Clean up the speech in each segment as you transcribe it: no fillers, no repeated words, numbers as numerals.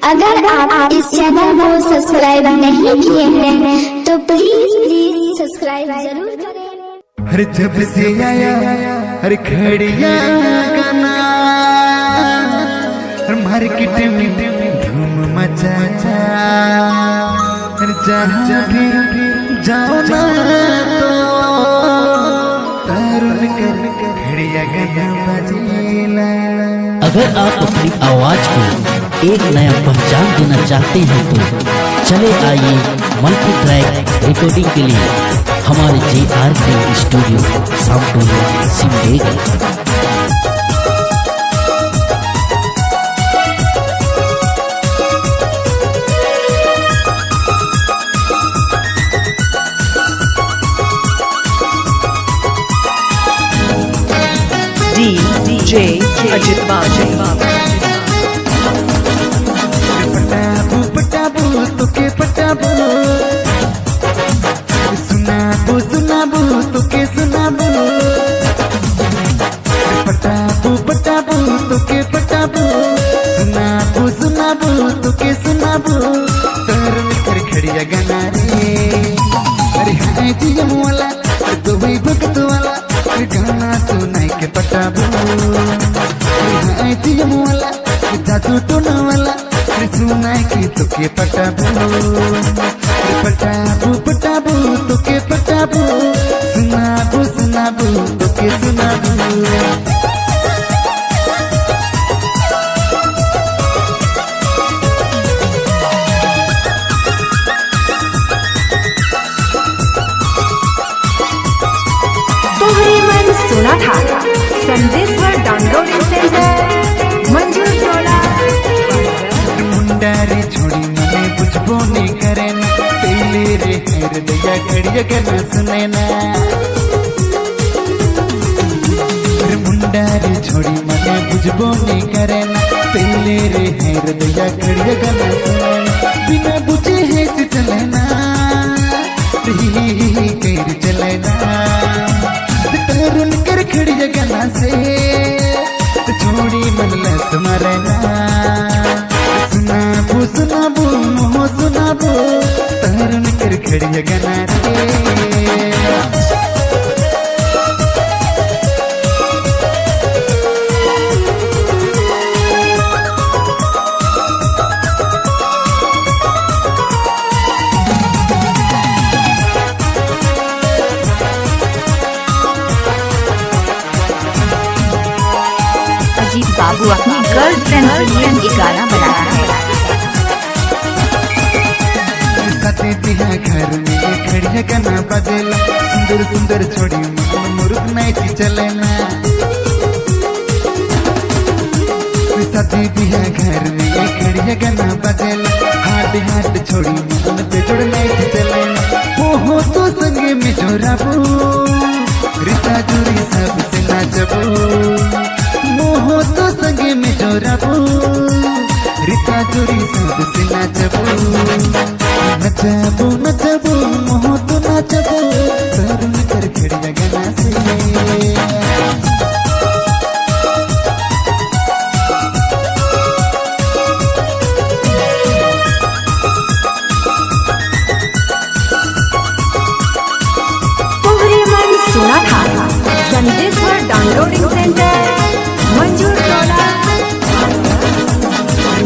अगर आप इस चैनल को सब्सक्राइब नहीं किए हैं तो प्लीज सब्सक्राइब जरूर करें। हर जब से आया हर खड़िया गाना हर मार्केट में धूम मचा हर जहाँ भी जाओ ना तो तारुन कर खड़िया गाना बजेला। अगर आप अपनी आवाज को एक नया पहचान देना चाहते हैं तो चले आइए मल्टी ट्रैक रिकॉर्डिंग के लिए हमारे JRK studio Samtola Simdega. DJ Ajit Babu। पटाबू पटाबू तुके पटाबू सुनाबू तुके सुनाबू पटाबू पटाबू तुके पटाबू सुनाबू तुके सुनाबू तरन कर खड़िया गाना रे। अरे हाय जीएम वाला दुबई भगत वाला गाना सुनाई के पटाबू। हाय जीएम वाला जादू टोना वाला सुनाई की तुके पटाबू पटाबू पटाबू तुके पटाबू सुनाबू तुके सुनाबू। तुम्हारे मन सुना था संदेश पर डाउनलोडिंग सेंटर मंजूर टोला। मुंडारी छोड़ी मने बुझबो नहीं करे ना तेले रे हृदय खड़िया गाना सुने ना। मुंडारी छोड़ी मने बुझबो नहीं करे ना तेले रे हृदय खड़िया गाना सुने ना। बिना बुझे है चले ना कैर चले ना तरुण कर खड़िया गाना से छोड़ी मन लस मरे ना। सुनाबू मोह सुनाबू तरुण कर खड़िया गाना रे। अजीत बाबू अपनी गर्लफ्रेंड के लिए एक गाना बनाया है। सती दिया घर में खड़िया गाना बजेला सुंदर सुंदर छोड़ी मन मुरुक नहीं चलेना। सती दिया घर में खड़िया गाना बजेला हाट छोड़ी मन पे जुड़ नहीं चलेना। हो तो संगे में जोराबू रिता जुड़ी सबसे नाचबू। मोह तो संगे में जोराबू रिता जुड़ी सबसे नाचबू। नचबू मोह तो नाचबू तरुण कर खड़िया गाना से। तुम्हारे मन सुना था संदेश पर डाउनलोडिंग सेंटर मंजूर टोला।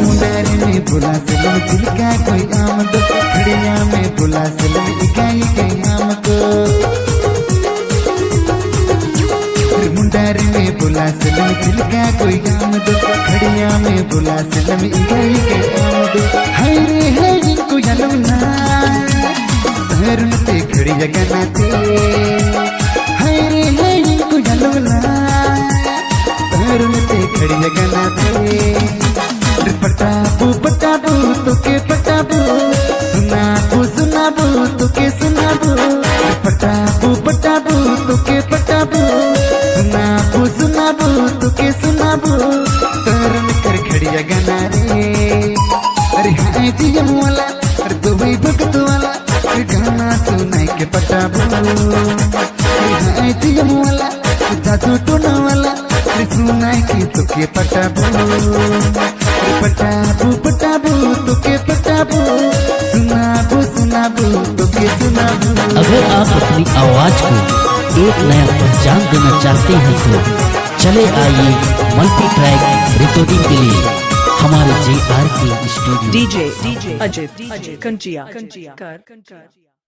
मुंडारी में बुला सलम चिलका कोई आम दो खड़िया में बुला सलम इकाई के आम को। मुंडारी में बुला सलम चिलका कोई आम दो खड़िया में बुला सलम इकाई के आम दो। हाय रे है इनको यलुना तरुण से खड़िया गाना थे। हाय रे है इनको यलुना तरुण से खड़िया गाना थे। पटाबू पटाबू तुके पटाबू सुनाबू तुके सुनाबू। पटाबू पटाबू तुके पटाबू सुनाबू तुके सुनाबू तरुण कर खड़िया गाना रे। अरे हाय जीएम वाला अरे दुबई भगत वाला गाना सुनाई के पटाबू। हाय जीएम वाला जादू टोना वाला सुनाई के तुके पटाबू। पटाबू पटाबू के सुना दो। अगर आप अपनी आवाज को एक नया पहचान देना चाहते हैं तो चले आइए मल्टी ट्रैक रिकॉर्डिंग के लिए हमारे JRK studio. DJ Ajit Kanchiya.